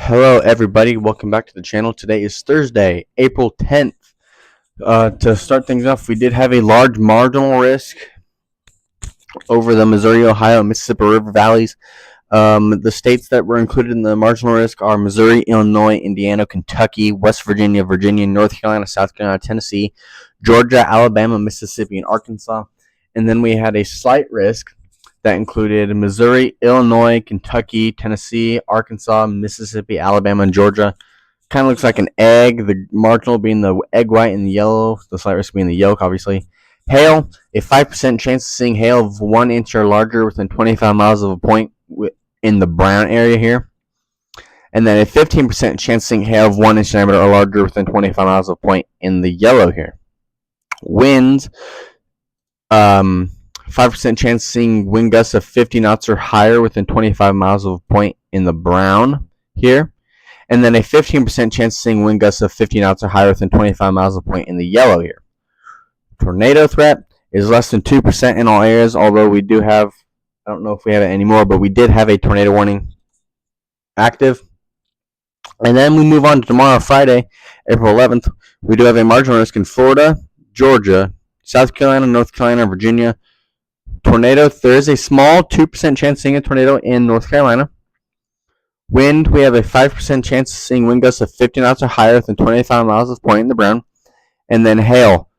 Hello, everybody. Welcome back to the channel. Today is Thursday, April 10th. To start things off, we did have a large marginal risk over the Missouri, Ohio, and Mississippi River valleys. The states that were included in the marginal risk are Missouri, Illinois, Indiana, Kentucky, West Virginia, Virginia, North Carolina, South Carolina, Tennessee, Georgia, Alabama, Mississippi, and Arkansas. And then we had a slight risk that included Missouri, Illinois, Kentucky, Tennessee, Arkansas, Mississippi, Alabama, and Georgia. Kind of looks like an egg, the marginal being the egg white and the yellow, the slight risk being the yolk, obviously. Hail, a 5% chance of seeing hail of 1 inch or larger within 25 miles of a point in the brown area here. And then a 15% chance of seeing hail of 1 inch diameter or larger within 25 miles of a point in the yellow here. Winds, 5% chance of seeing wind gusts of 50 knots or higher within 25 miles of a point in the brown here. And then a 15% chance of seeing wind gusts of 50 knots or higher within 25 miles of a point in the yellow here. Tornado threat is less than 2% in all areas, although we do have, I don't know if we have it anymore, but we did have a tornado warning active. And then we move on to tomorrow, Friday, April 11th. We do have a marginal risk in Florida, Georgia, South Carolina, North Carolina, Virginia. Tornado, there is a small 2% chance of seeing a tornado in North Carolina. Wind, we have a 5% chance of seeing wind gusts of 50 knots or higher within 25 miles of point in the brown. And then hail,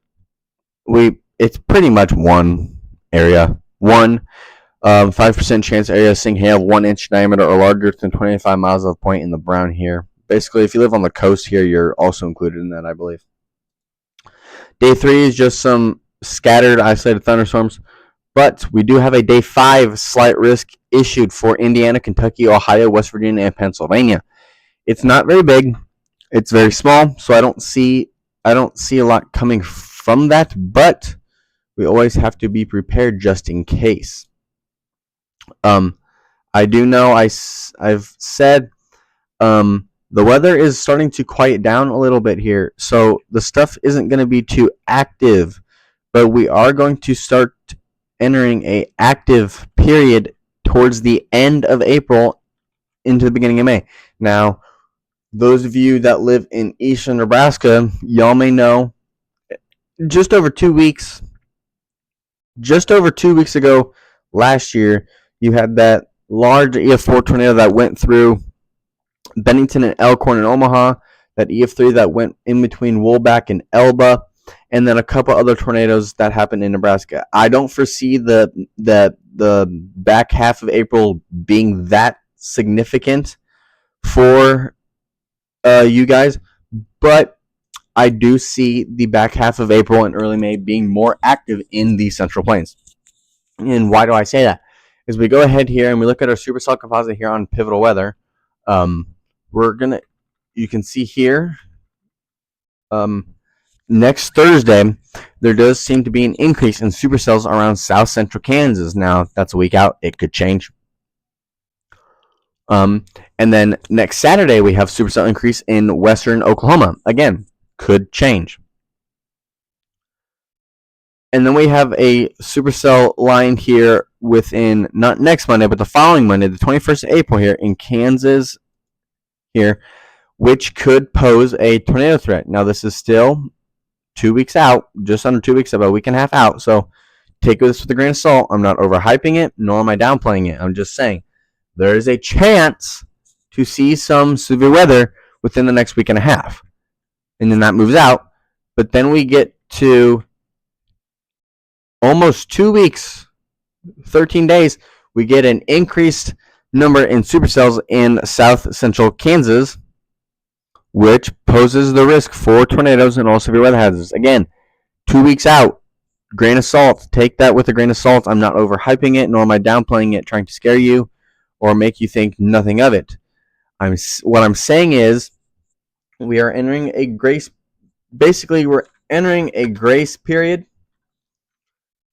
it's pretty much one area. 5% chance area of seeing hail of 1 inch diameter or larger within 25 miles of point in the brown here. Basically, if you live on the coast here, you're also included in that, I believe. Day 3 is just some scattered isolated thunderstorms. But we do have a day 5 slight risk issued for Indiana, Kentucky, Ohio, West Virginia, and Pennsylvania. It's not very big. It's very small, so I don't see a lot coming from that, but we always have to be prepared just in case. I do know I've said the weather is starting to quiet down a little bit here, so the stuff isn't going to be too active, but we are going to start entering a active period towards the end of April into the beginning of May. Now, those of you that live in eastern Nebraska, y'all may know just over 2 weeks ago last year, you had that large EF4 tornado that went through Bennington and Elkhorn and Omaha, that EF3 that went in between Woolback and Elba, and then a couple other tornadoes that happened in Nebraska. I don't foresee the back half of April being that significant for you guys, but I do see the back half of April and early May being more active in the Central Plains. And why do I say that? As we go ahead here and we look at our supercell composite here on Pivotal Weather, you can see here, next Thursday, there does seem to be an increase in supercells around south central Kansas. Now, that's a week out. It could change. And then next Saturday, we have supercell increase in western Oklahoma. Again, could change. And then we have a supercell line here within, not next Monday, but the following Monday, the 21st of April here in Kansas here, which could pose a tornado threat. Now, this is still 2 weeks out, just under 2 weeks, about a week and a half out. So take this with a grain of salt. I'm not overhyping it, nor am I downplaying it. I'm just saying there is a chance to see some severe weather within the next week and a half. And then that moves out. But then we get to almost 2 weeks, 13 days, we get an increased number in supercells in south central Kansas, which poses the risk for tornadoes and all severe weather hazards. Again, 2 weeks out, grain of salt. Take that with a grain of salt. I'm not overhyping it, nor am I downplaying it, trying to scare you or make you think nothing of it. What I'm saying is we are entering a grace. Basically, we're entering a grace period.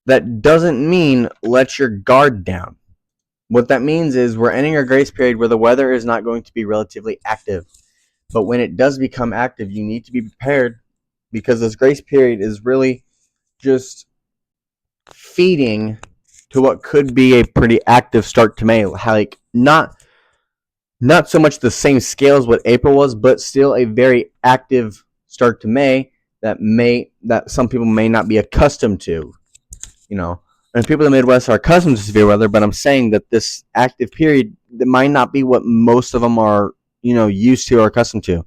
That doesn't mean let your guard down. What that means is we're entering a grace period where the weather is not going to be relatively active. But when it does become active, you need to be prepared, because this grace period is really just feeding to what could be a pretty active start to May. Like, not not so much the same scale as what April was, but still a very active start to May that some people may not be accustomed to. And people in the Midwest are accustomed to severe weather, but I'm saying that this active period that might not be what most of them are, used to or accustomed to.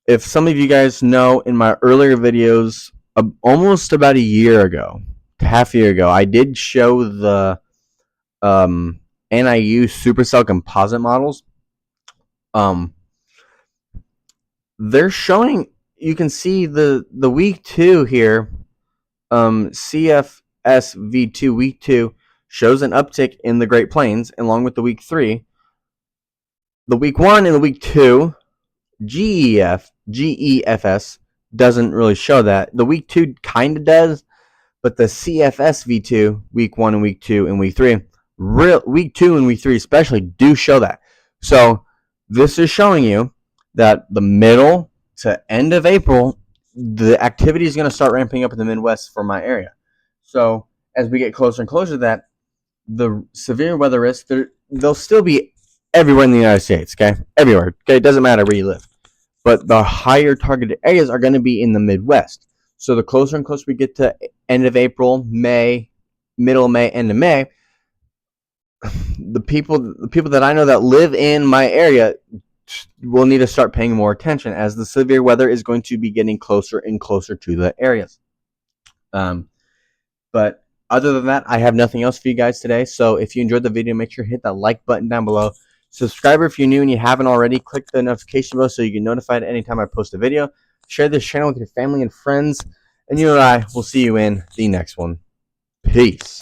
If some of you guys know, in my earlier videos, almost about a year ago, half a year ago, I did show the NIU supercell composite models. They're showing, you can see the week 2 here, CFS V2 week 2 shows an uptick in the Great Plains along with the week 3. The week 1 and the week 2 GEFS doesn't really show that. The week 2 kind of does, but the CFS V2 week 1 and week 2 and week 3, week 2 and week 3 especially, do show that. So this is showing you that the middle to end of April, the activity is going to start ramping up in the Midwest for my area. So as we get closer and closer to that, the severe weather risks, they'll still be everywhere in the United States, okay? Everywhere, okay? It doesn't matter where you live. But the higher targeted areas are going to be in the Midwest. So the closer and closer we get to end of April, May, middle of May, end of May, the people that I know that live in my area will need to start paying more attention, as the severe weather is going to be getting closer and closer to the areas. But other than that, I have nothing else for you guys today. So if you enjoyed the video, make sure to hit that like button down below. Subscribe if you're new and you haven't already. Click the notification bell so you get notified anytime I post a video. Share this channel with your family and friends. And you and I will see you in the next one. Peace.